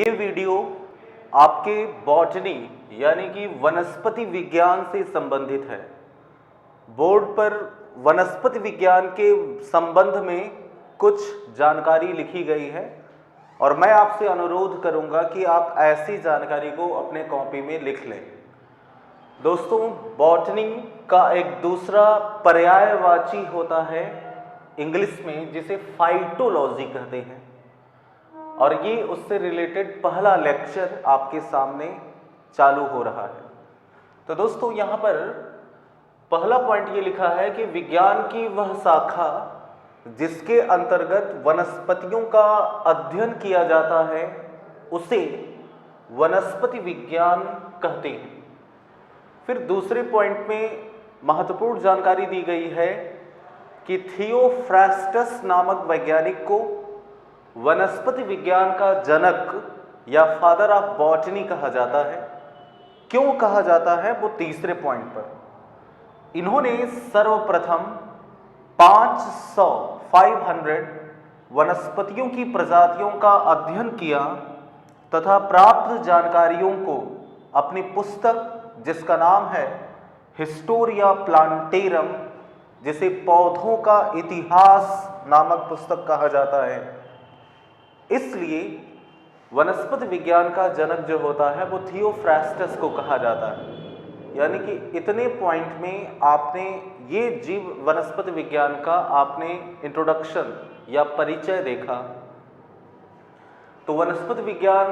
ये वीडियो आपके बॉटनी यानी कि वनस्पति विज्ञान से संबंधित है। बोर्ड पर वनस्पति विज्ञान के संबंध में कुछ जानकारी लिखी गई है और मैं आपसे अनुरोध करूंगा कि आप ऐसी जानकारी को अपने कॉपी में लिख लें। दोस्तों, बॉटनी का एक दूसरा पर्यायवाची होता है इंग्लिश में, जिसे फाइटोलॉजी कहते हैं, और ये उससे रिलेटेड पहला लेक्चर आपके सामने चालू हो रहा है। तो दोस्तों, यहाँ पर पहला पॉइंट ये लिखा है कि विज्ञान की वह शाखा जिसके अंतर्गत वनस्पतियों का अध्ययन किया जाता है उसे वनस्पति विज्ञान कहते हैं। फिर दूसरे पॉइंट में महत्वपूर्ण जानकारी दी गई है कि थियोफ्रास्टस नामक वैज्ञानिक को वनस्पति विज्ञान का जनक या फादर ऑफ बॉटनी कहा जाता है। क्यों कहा जाता है, वो तीसरे पॉइंट पर। इन्होंने सर्वप्रथम 500 वनस्पतियों की प्रजातियों का अध्ययन किया तथा प्राप्त जानकारियों को अपनी पुस्तक, जिसका नाम है हिस्टोरिया प्लांटेरम, जिसे पौधों का इतिहास नामक पुस्तक कहा जाता है। इसलिए वनस्पति विज्ञान का जनक जो होता है वो थियोफ्रास्टस को कहा जाता है। यानी कि इतने पॉइंट में आपने ये जीव वनस्पति विज्ञान का आपने इंट्रोडक्शन या परिचय देखा। तो वनस्पति विज्ञान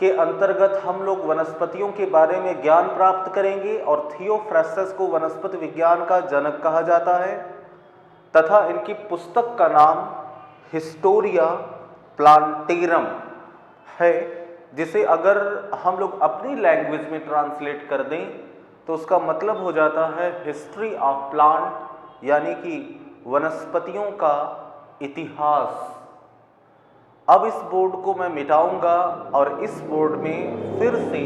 के अंतर्गत हम लोग वनस्पतियों के बारे में ज्ञान प्राप्त करेंगे और थियोफ्रास्टस को वनस्पति विज्ञान का जनक कहा जाता है तथा इनकी पुस्तक का नाम हिस्टोरिया प्लांटेरम है, जिसे अगर हम लोग अपनी लैंग्वेज में ट्रांसलेट कर दें तो उसका मतलब हो जाता है हिस्ट्री ऑफ प्लांट, यानी कि वनस्पतियों का इतिहास। अब इस बोर्ड को मैं मिटाऊंगा और इस बोर्ड में फिर से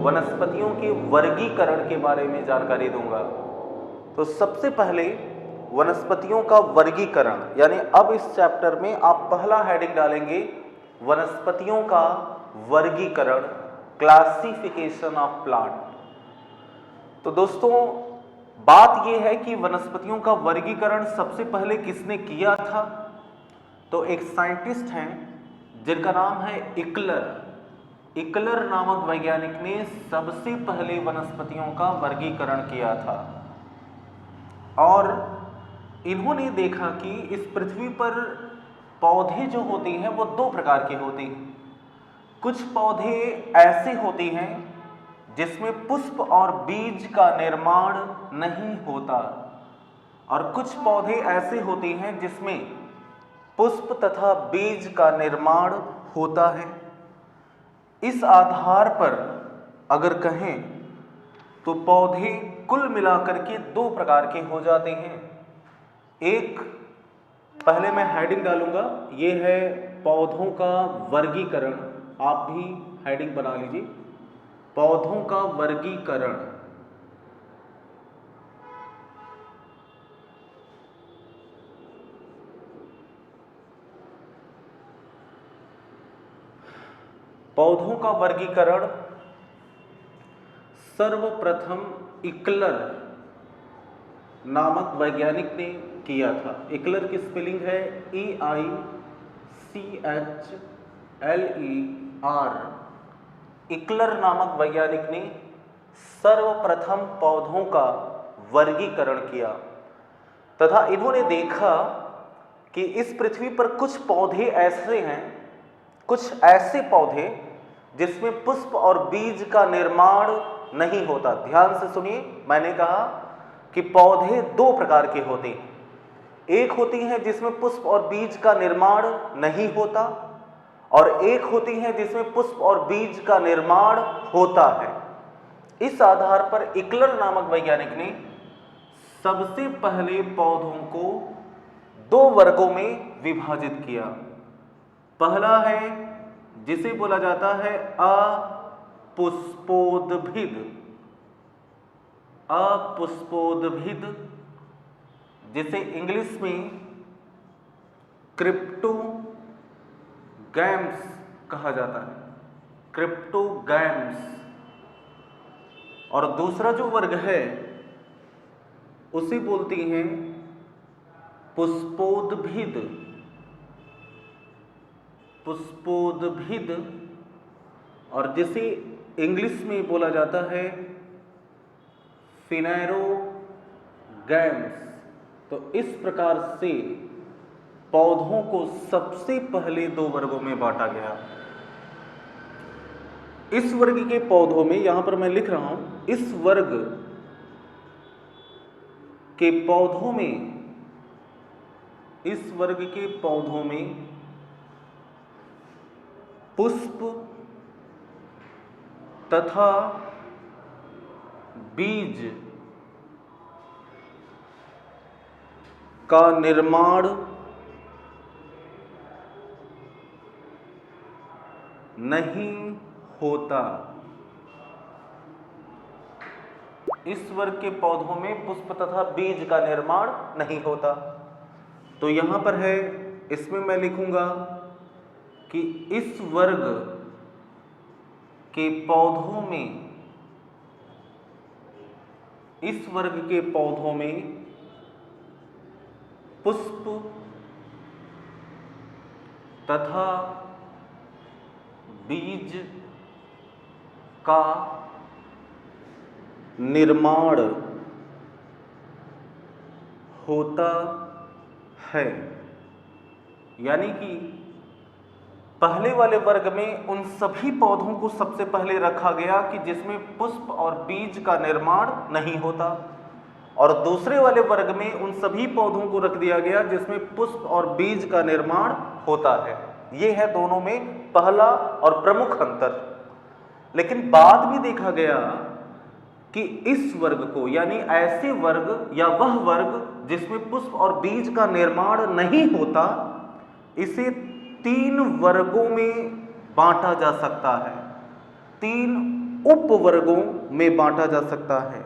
वनस्पतियों के वर्गीकरण के बारे में जानकारी दूंगा। तो सबसे पहले वनस्पतियों का वर्गीकरण, यानी अब इस चैप्टर में आप पहला हेडिंग डालेंगे वनस्पतियों का वर्गीकरण, क्लासिफिकेशन ऑफ प्लांट। तो दोस्तों, बात यह है कि वनस्पतियों का वर्गीकरण सबसे पहले किसने किया था? तो एक साइंटिस्ट हैं जिनका नाम है इकलर। इकलर नामक वैज्ञानिक ने सबसे पहले वनस्पतियों का वर्गीकरण किया था और इन्होंने देखा कि इस पृथ्वी पर पौधे जो होते हैं वो दो प्रकार के होते हैं। कुछ पौधे ऐसे होते हैं जिसमें पुष्प और बीज का निर्माण नहीं होता और कुछ पौधे ऐसे होते हैं जिसमें पुष्प तथा बीज का निर्माण होता है। इस आधार पर अगर कहें तो पौधे कुल मिलाकर के दो प्रकार के हो जाते हैं। एक, पहले मैं हेडिंग डालूंगा, ये है पौधों का वर्गीकरण। आप भी हेडिंग बना लीजिए, पौधों का वर्गीकरण। पौधों का वर्गीकरण सर्वप्रथम इकलर नामक वैज्ञानिक ने किया था। इकलर की स्पेलिंग है EICHLER। इकलर नामक वैज्ञानिक ने सर्वप्रथम पौधों का वर्गीकरण किया तथा इन्होंने देखा कि इस पृथ्वी पर कुछ पौधे ऐसे हैं, कुछ ऐसे पौधे जिसमें पुष्प और बीज का निर्माण नहीं होता। ध्यान से सुनिए, मैंने कहा कि पौधे दो प्रकार के होते हैं। एक होती हैं जिसमें पुष्प और बीज का निर्माण नहीं होता और एक होती हैं जिसमें पुष्प और बीज का निर्माण होता है। इस आधार पर इकलर नामक वैज्ञानिक ने सबसे पहले पौधों को दो वर्गों में विभाजित किया। पहला है जिसे बोला जाता है अपुष्पोद्भिद। अपुष्पोद्भिद, जिसे इंग्लिश में क्रिप्टोगैम्स कहा जाता है। क्रिप्टोगैम्स। और दूसरा जो वर्ग है उसे बोलती हैं पुष्पोद्भिद। पुष्पोद्भिद, और जिसे इंग्लिश में बोला जाता है फिनेरोगैम्स। तो इस प्रकार से पौधों को सबसे पहले दो वर्गों में बांटा गया। इस वर्ग के पौधों में, यहां पर मैं लिख रहा हूं, इस वर्ग के पौधों में, इस वर्ग के पौधों में पुष्प तथा बीज का निर्माण नहीं होता। इस वर्ग के पौधों में पुष्प तथा बीज का निर्माण नहीं होता। तो यहां पर है, इसमें मैं लिखूंगा कि इस वर्ग के पौधों में, इस वर्ग के पौधों में पुष्प तथा बीज का निर्माण होता है। यानी कि पहले वाले वर्ग में उन सभी पौधों को सबसे पहले रखा गया कि जिसमें पुष्प और बीज का निर्माण नहीं होता, और दूसरे वाले वर्ग में उन सभी पौधों को रख दिया गया जिसमें पुष्प और बीज का निर्माण होता है। ये है दोनों में पहला और प्रमुख अंतर। लेकिन बाद में देखा गया कि इस वर्ग को, यानी ऐसे वर्ग या वह वर्ग जिसमें पुष्प और बीज का निर्माण नहीं होता, इसे 3 वर्गों में बांटा जा सकता है। 3 उपवर्गों में बांटा जा सकता है।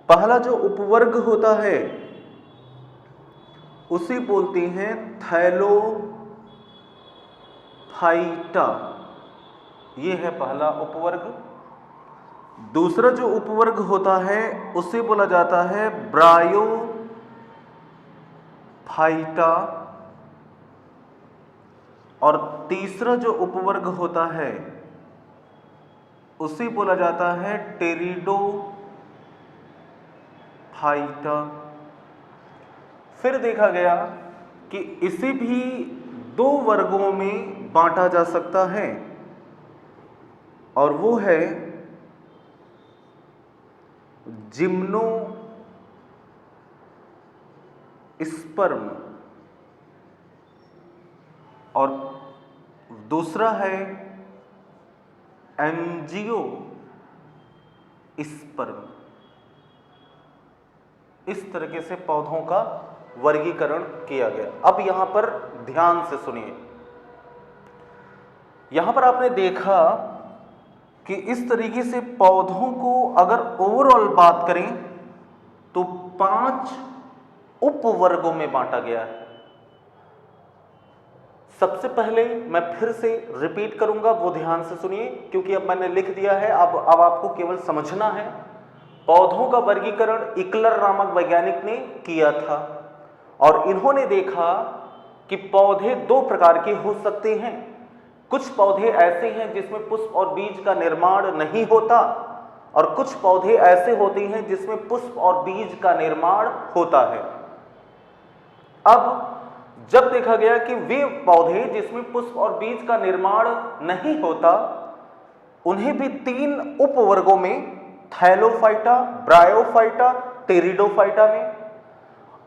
पहला जो उपवर्ग होता है उसे बोलते हैं थैलोफाइटा। यह है पहला उपवर्ग। दूसरा जो उपवर्ग होता है उसे बोला जाता है ब्रायोफाइटा। और तीसरा जो उपवर्ग होता है उसे बोला जाता है टेरिडोफाइटा। फिर देखा गया कि इसे भी 2 वर्गों में बांटा जा सकता है, और वो है जिम्नोस्पर्म और दूसरा है एंजियोस्पर्म। इस तरीके से पौधों का वर्गीकरण किया गया। अब यहां पर ध्यान से सुनिए। यहां पर आपने देखा कि इस तरीके से पौधों को अगर ओवरऑल बात करें तो 5 उपवर्गों में बांटा गया है। सबसे पहले मैं फिर से रिपीट करूंगा, वो ध्यान से सुनिए, क्योंकि अब मैंने लिख दिया है, अब आपको केवल समझना है। पौधों का वर्गीकरण इकलर नामक वैज्ञानिक ने किया था, और इन्होंने देखा कि पौधे 2 प्रकार के हो सकते हैं। कुछ पौधे ऐसे हैं जिसमें पुष्प और बीज का निर्माण नहीं होता, और कुछ पौधे ऐसे होते हैं जिसमें पुष्प और बीज का निर्माण होता है। अब जब देखा गया कि वे पौधे जिसमें पुष्प और बीज का निर्माण नहीं होता, उन्हें भी 3 उपवर्गों में, थैलोफाइटा, ब्रायोफाइटा, टेरिडोफाइटा में,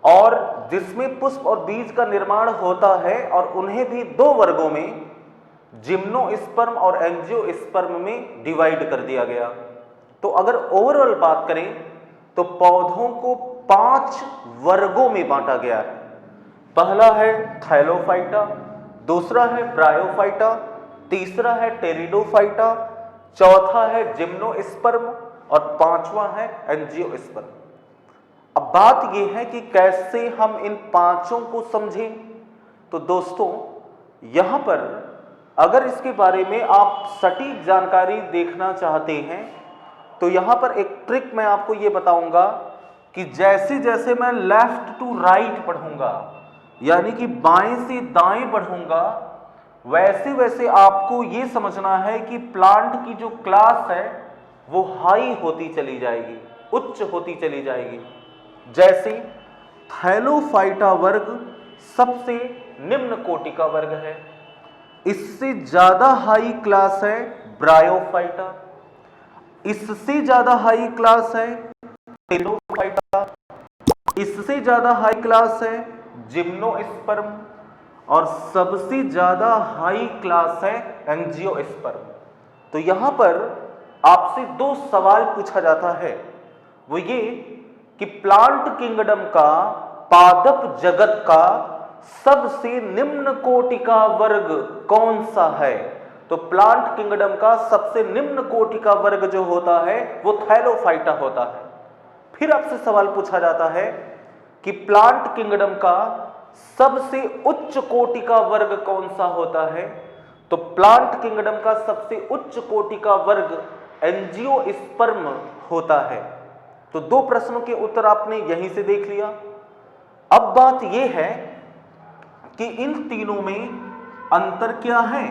और जिसमें पुष्प और बीज का निर्माण होता है और उन्हें भी 2 वर्गों में, जिम्नोस्पर्म और एंजियोस्पर्म में डिवाइड कर दिया गया। तो अगर ओवरऑल बात करें तो पौधों को 5 वर्गों में बांटा गया है। पहला है थैलोफाइटा, दूसरा है ब्रायोफाइटा, तीसरा है टेरिडोफाइटा, चौथा है जिम्नोस्पर्म और 5वां है एंजियोस्पर्म। अब बात यह है कि कैसे हम इन 5 को समझें। तो दोस्तों, यहां पर अगर इसके बारे में आप सटीक जानकारी देखना चाहते हैं तो यहां पर एक ट्रिक मैं आपको ये बताऊंगा कि जैसे जैसे मैं लेफ्ट टू राइट पढ़ूंगा, यानी कि बाएं से दाएं बढ़ूंगा, वैसे वैसे आपको ये समझना है कि प्लांट की जो क्लास है वो हाई होती चली जाएगी, उच्च होती चली जाएगी। जैसे थैलोफाइटा वर्ग सबसे निम्न कोटि का वर्ग है, इससे ज्यादा हाई क्लास है ब्रायोफाइटा, इससे ज्यादा हाई क्लास है टेलोफाइटा, इससे ज्यादा हाई क्लास है जिम्नोस्पर्म, और सबसे ज्यादा हाई क्लास है एंजियोस्पर्म। तो यहां पर आपसे दो सवाल पूछा जाता है, वो ये कि प्लांट किंगडम का, पादप जगत का सबसे निम्न कोटि का वर्ग कौन सा है। तो प्लांट किंगडम का सबसे निम्न कोटि का वर्ग जो होता है वो थैलोफाइटा होता है। फिर आपसे सवाल पूछा जाता है कि प्लांट किंगडम का सबसे उच्च कोटि का वर्ग कौन सा होता है। तो प्लांट किंगडम का सबसे उच्च कोटि का वर्ग एंजियोस्पर्म होता है। तो दो प्रश्नों के उत्तर आपने यहीं से देख लिया। अब बात यह है कि इन तीनों में अंतर क्या है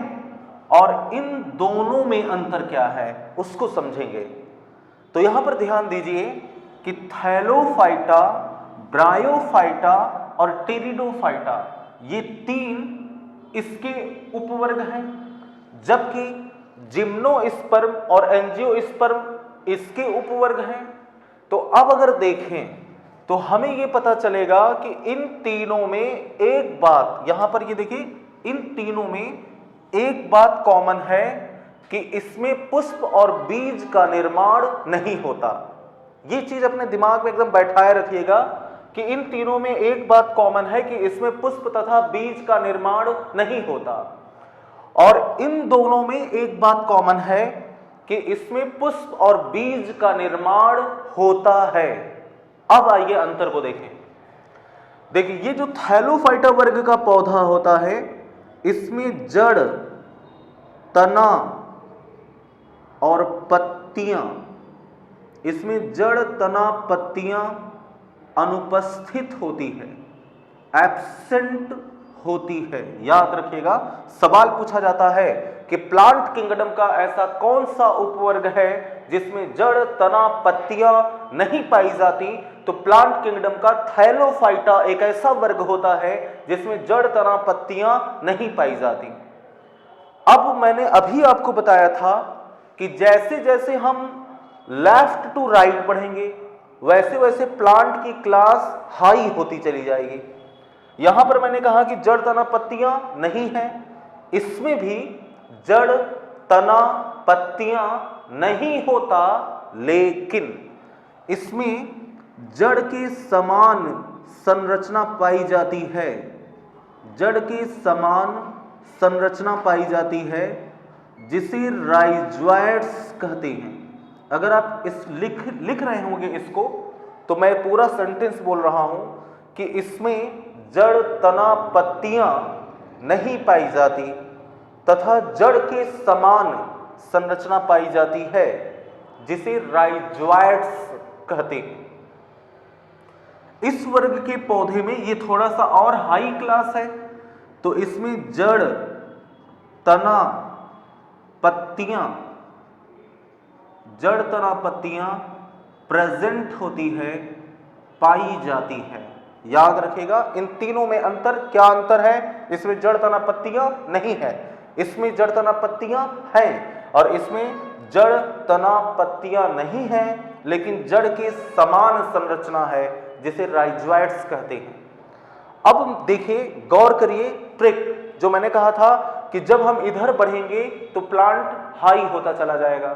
और इन दोनों में अंतर क्या है उसको समझेंगे। तो यहां पर ध्यान दीजिए कि थैलोफाइटा, ब्रायोफाइटा और टेरिडोफाइटा ये तीन इसके उपवर्ग हैं, जबकि जिम्नोस्पर्म और एंजियोस्पर्म इसके उपवर्ग हैं। तो अब अगर देखें तो हमें यह पता चलेगा कि इन तीनों में एक बात, यहां पर ये देखिए, इन तीनों में एक बात कॉमन है कि इसमें पुष्प और बीज का निर्माण नहीं होता। ये चीज अपने दिमाग में एकदम बैठाए रखिएगा कि इन तीनों में एक बात कॉमन है कि इसमें पुष्प तथा बीज का निर्माण नहीं होता, और इन दोनों में एक बात कॉमन है कि इसमें पुष्प और बीज का निर्माण होता है। अब आइए अंतर को देखें। देखिए, ये जो थैलोफाइटा वर्ग का पौधा होता है इसमें जड़, तना और पत्तियां, इसमें जड़, तना, पत्तियां अनुपस्थित होती है, एब्सेंट होती है। याद रखिएगा, सवाल पूछा जाता है कि प्लांट किंगडम का ऐसा कौन सा उपवर्ग है जिसमें जड़, तना, पत्तियां नहीं पाई जाती। तो प्लांट किंगडम का थैलोफाइटा एक ऐसा वर्ग होता है जिसमें जड़, तना, पत्तियां नहीं पाई जाती। अब मैंने अभी आपको बताया था कि जैसे जैसे हम लेफ्ट टू राइट पढ़ेंगे वैसे वैसे प्लांट की क्लास हाई होती चली जाएगी। यहां पर मैंने कहा कि जड़, तना, पत्तियां नहीं है, इसमें भी जड़, तना, पत्तियां नहीं होता, लेकिन इसमें जड़ के समान संरचना पाई जाती है, जड़ के समान संरचना पाई जाती है जिसे राइजोइड्स कहते हैं। अगर आप इस लिख रहे होंगे इसको, तो मैं पूरा सेंटेंस बोल रहा हूं कि इसमें जड़, तना, पत्तियां नहीं पाई जाती तथा जड़ के समान संरचना पाई जाती है जिसे राइजोइड्स कहते हैं। इस वर्ग के पौधे में ये थोड़ा सा और हाई क्लास है, तो इसमें जड़, तना, पत्तियां, जड़, तना, पत्तियां प्रेजेंट होती है, पाई जाती है। याद रखिएगा, इन तीनों में अंतर क्या अंतर है। इसमें जड़, तना, पत्तियां नहीं है, इसमें जड़, तना, पत्तियां हैं, और इसमें जड़, तना, पत्तियां नहीं है लेकिन जड़ के समान संरचना है जिसे राइजोइड्स कहते हैं। अब देखिए, गौर करिए ट्रिक जो मैंने कहा था कि जब हम इधर बढ़ेंगे तो प्लांट हाई होता चला जाएगा।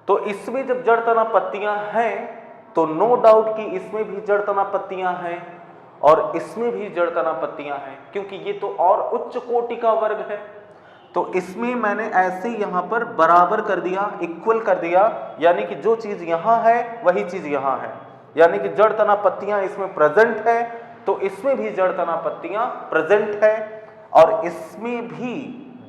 तो इसमें जब जड़, तना, पत्तियां हैं तो नो डाउट कि इसमें भी जड़, तना, पत्तियां हैं और इसमें भी जड़, तना, पत्तियां हैं, क्योंकि ये तो और उच्च कोटि का वर्ग है। तो इसमें मैंने ऐसे यहां पर बराबर कर दिया, इक्वल कर दिया, यानी कि जो चीज यहां है वही चीज यहां है, यानी कि जड़, तना, पत्तियां इसमें प्रेजेंट है तो इसमें भी जड़, तना, पत्तियां प्रेजेंट है, और इसमें भी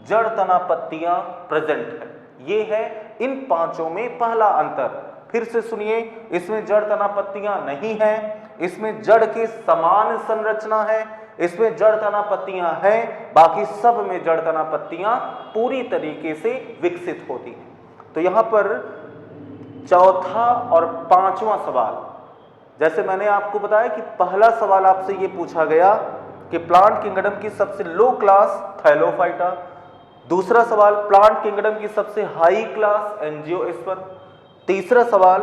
जड़ तना पत्तियां प्रेजेंट है। ये है इन पांचों में पहला अंतर। फिर से सुनिए, इसमें जड़ तना पत्तियां नहीं है, इसमें जड़ के समान संरचना है, इसमें जड़ तना पत्तियां हैं, बाकी सब में जड़ तना पत्तियां पूरी तरीके से विकसित होती हैं। तो यहां पर चौथा और पांचवा सवाल, जैसे मैंने आपको बताया कि पहला सवाल आपसे ये पूछा गया कि प्लांट किंगडम की सबसे लो क्लास थैलोफाइटा, दूसरा सवाल प्लांट किंगडम की सबसे हाई क्लास एंजियोस्पर्म, तीसरा सवाल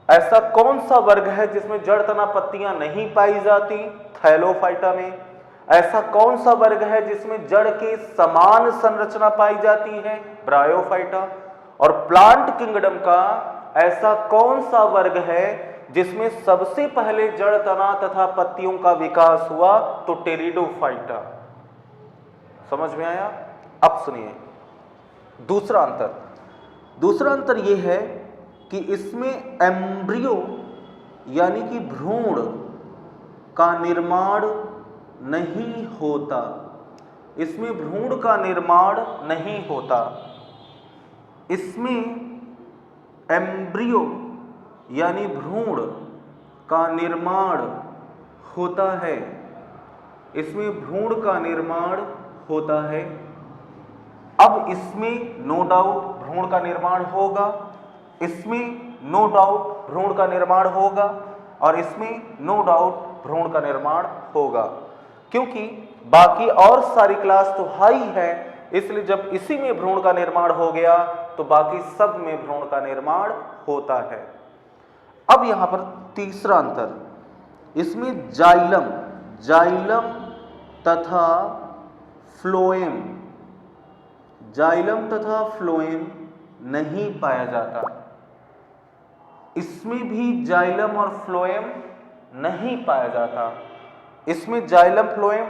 ऐसा कौन सा वर्ग है जिसमें जड़ तना पत्तियां नहीं पाई जाती थैलोफाइटा में, ऐसा कौन सा वर्ग है जिसमें जड़ के समान संरचना पाई जाती है ब्रायोफाइटा, और प्लांट किंगडम का ऐसा कौन सा वर्ग है जिसमें सबसे पहले जड़ तना तथा पत्तियों का विकास हुआ तो टेरिडोफाइटा। समझ में आया? अब सुनिए दूसरा अंतर यह है कि इसमें एम्ब्रियो यानी कि भ्रूण का निर्माण नहीं होता, इसमें भ्रूण का निर्माण नहीं होता, इसमें एम्ब्रियो यानी भ्रूण का निर्माण होता है, इसमें भ्रूण का निर्माण होता है। अब इसमें नो डाउट भ्रूण का निर्माण होगा, इसमें नो डाउट भ्रूण का निर्माण होगा, और इसमें नो डाउट भ्रूण का निर्माण होगा, क्योंकि बाकी और सारी क्लास तो हाई है, इसलिए जब इसी में भ्रूण का निर्माण हो गया तो बाकी सब में भ्रूण का निर्माण होता है। अब यहां पर तीसरा अंतर, इसमें जाइलम तथा फ्लोएम नहीं पाया जाता, इसमें भी जाइलम और फ्लोएम नहीं पाया जाता, इसमें जाइलम फ्लोएम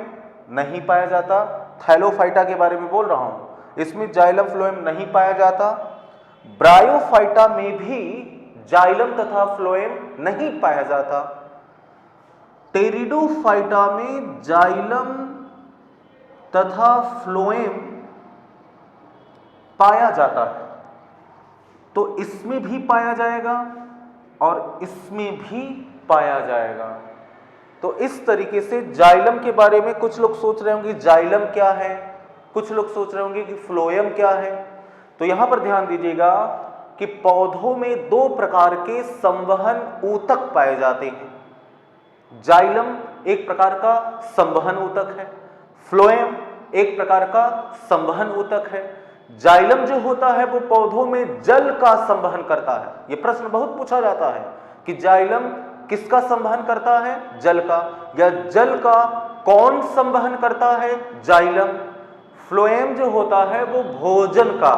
नहीं पाया जाता। थैलोफाइटा के बारे में बोल रहा हूं, इसमें जाइलम फ्लोएम नहीं पाया जाता। ब्रायोफाइटा में भी जाइलम तथा फ्लोएम नहीं पाया जाता। टेरिडोफाइटा में जाइलम तथा फ्लोएम पाया जाता है, तो इसमें भी पाया जाएगा और इसमें भी पाया जाएगा। तो इस तरीके से जाइलम के बारे में कुछ लोग सोच रहे होंगे जाइलम क्या है, कुछ लोग सोच रहे होंगे कि फ्लोएम क्या है। तो यहां पर ध्यान दीजिएगा कि पौधों में दो प्रकार के संवहन ऊतक पाए जाते हैं। जाइलम एक प्रकार का संवहन ऊतक है, फ्लोएम एक प्रकार का संवहन ऊतक है। जाइलम जो होता है वो पौधों में जल का संवहन करता है। यह प्रश्न बहुत पूछा जाता है कि जाइलम किसका संवहन करता है? जल का। या जल का कौन संवहन करता है? जाइलम। फ्लोएम जो होता है वो भोजन का,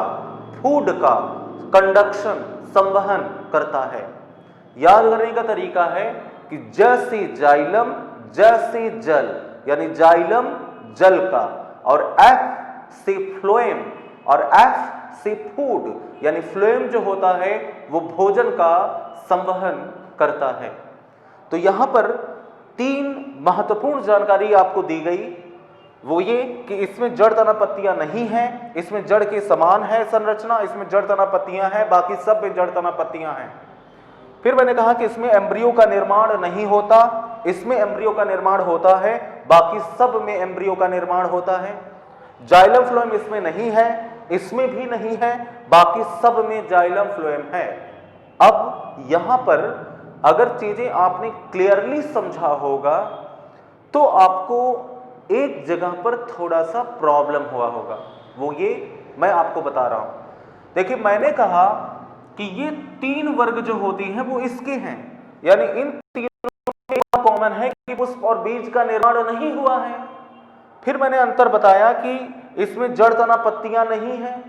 फूड का कंडक्शन, संवहन करता है। याद करने का तरीका है कि जैसे जाइलम जैसे जल, यानी जाइलम जल का, और एफ से फ्लोएम और एफ से फूड, यानी फ्लोएम जो होता है वो भोजन का संवहन करता है। तो यहां पर तीन महत्वपूर्ण जानकारी आपको दी गई, वो ये कि इसमें जड़ तना पत्तियां नहीं हैं, इसमें जड़ के समान है संरचना, इसमें जड़ तना पत्तियां हैं, बाकी सब में जड़ तना पत्तियां हैं। फिर मैंने कहा कि इसमें एम्ब्रियो का निर्माण नहीं होता, इसमें एम्ब्रियो का निर्माण होता है, बाकी सब में एम्ब्रियो का निर्माण होता है। जाइलम फ्लोएम इसमें नहीं है, इसमें भी नहीं है, बाकी सब में जाइलम फ्लोएम है। अब यहां पर अगर चीजें आपने क्लियरली समझा होगा तो आपको एक जगह पर थोड़ा सा प्रॉब्लम हुआ होगा, वो ये मैं आपको बता रहा हूं। देखिए, मैंने कहा कि ये तीन वर्ग जो होती हैं वो इसके हैं, यानी इन तीनों में कॉमन है कि पुष्प और बीज का निर्माण नहीं हुआ है। फिर मैंने अंतर बताया कि इसमें जड़ तना पत्तियां नहीं है,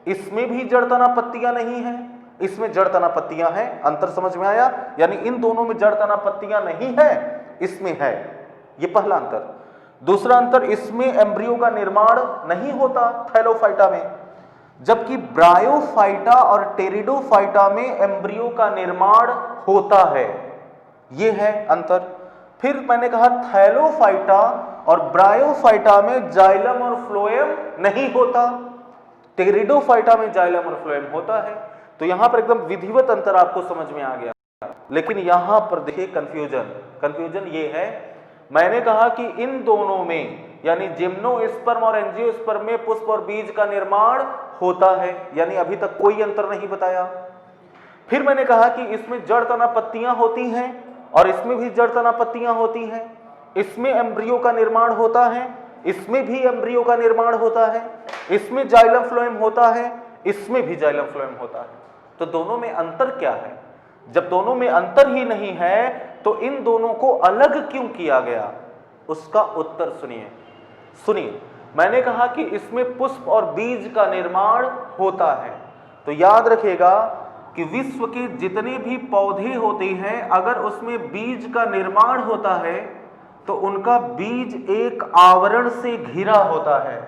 इसमें भी जड़ तना पत्तियां नहीं है, इसमें जड़ तना पत्तियां हैं। अंतर समझ में आया? यानी इन दोनों में जड़ तना पत्तियां नहीं है, इसमें है। ये पहला अंतर। दूसरा अंतर, इसमें एम्ब्रियो का निर्माण नहीं होता थैलोफाइटा में, जबकि ब्रायोफाइटा और टेरिडोफाइटा में एम्ब्रियो का निर्माण होता है। यह है अंतर। फिर मैंने कहा थैलोफाइटा और ब्रायोफाइटा में जाइलम और फ्लोएम नहीं होता, टेरिडोफाइटा में जाइलम और फ्लोएम होता है। तो यहां पर एकदम विधिवत अंतर आपको समझ में आ गया। लेकिन यहां पर देखिए कंफ्यूजन ये है, मैंने कहा कि इन दोनों में यानी जिम्नोस्पर्म और एंजियोस्पर्म में पुष्प और बीज का निर्माण होता है, यानी अभी तक कोई अंतर नहीं बताया। फिर मैंने कहा कि इसमें जड़ तना पत्तियां होती हैं और इसमें भी जड़ तना पत्तियां होती हैं, इसमें एम्ब्रियो का निर्माण होता है, इसमें भी एम्ब्रियो का निर्माण होता है, इसमें जाइलम फ्लोएम होता है, इसमें भी जाइलम फ्लोएम होता है। तो दोनों में अंतर क्या है? जब दोनों में अंतर ही नहीं है तो इन दोनों को अलग क्यों किया गया? उसका उत्तर सुनिए। मैंने कहा कि इसमें पुष्प और बीज का निर्माण होता है, तो याद रखिएगा कि विश्व के जितने भी पौधे होते हैं अगर उसमें बीज का निर्माण होता है तो उनका बीज एक आवरण से घिरा होता है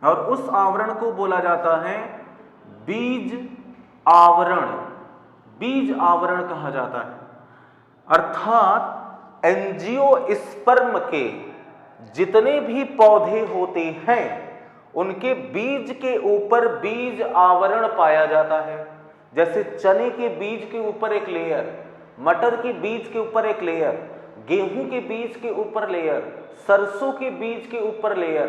और उस आवरण को बोला जाता है बीज आवरण कहा जाता है। अर्थात एंजियोस्पर्म के जितने भी पौधे होते हैं उनके बीज के ऊपर बीज आवरण पाया जाता है। जैसे चने के बीज के ऊपर एक लेयर, मटर के बीज के ऊपर एक लेयर, गेहूं के बीज के ऊपर लेयर, सरसों के बीज के ऊपर लेयर,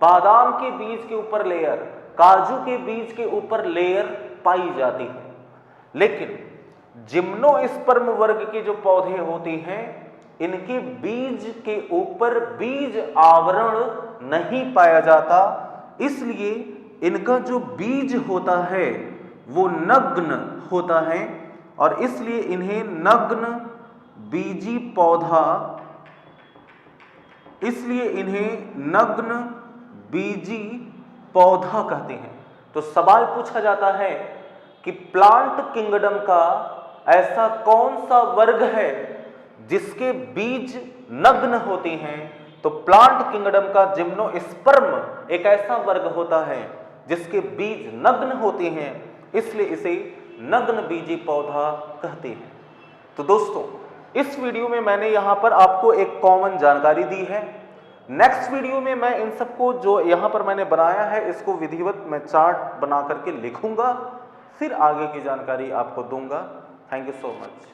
बादाम के बीज के ऊपर लेयर, काजू के बीज के ऊपर लेयर पाई जाती है। लेकिन जिम्नोस्पर्म वर्ग के जो पौधे होते हैं इनके बीज के ऊपर बीज आवरण नहीं पाया जाता, इसलिए इनका जो बीज होता है वो नग्न होता है और इसलिए इन्हें नग्न बीजी पौधा कहते हैं। तो सवाल पूछा जाता है कि प्लांट किंगडम का ऐसा कौन सा वर्ग है जिसके बीज नग्न होते हैं? तो प्लांट किंगडम का जिम्नोस्पर्म एक ऐसा वर्ग होता है जिसके बीज नग्न होते हैं, इसलिए इसे नग्न बीजी पौधा कहते हैं। तो दोस्तों, इस वीडियो में मैंने यहां पर आपको एक कॉमन जानकारी दी है। नेक्स्ट वीडियो में मैं इन सबको जो यहां पर मैंने बनाया है इसको विधिवत मैं चार्ट बना करके लिखूंगा, फिर आगे की जानकारी आपको दूंगा। Thank you so much.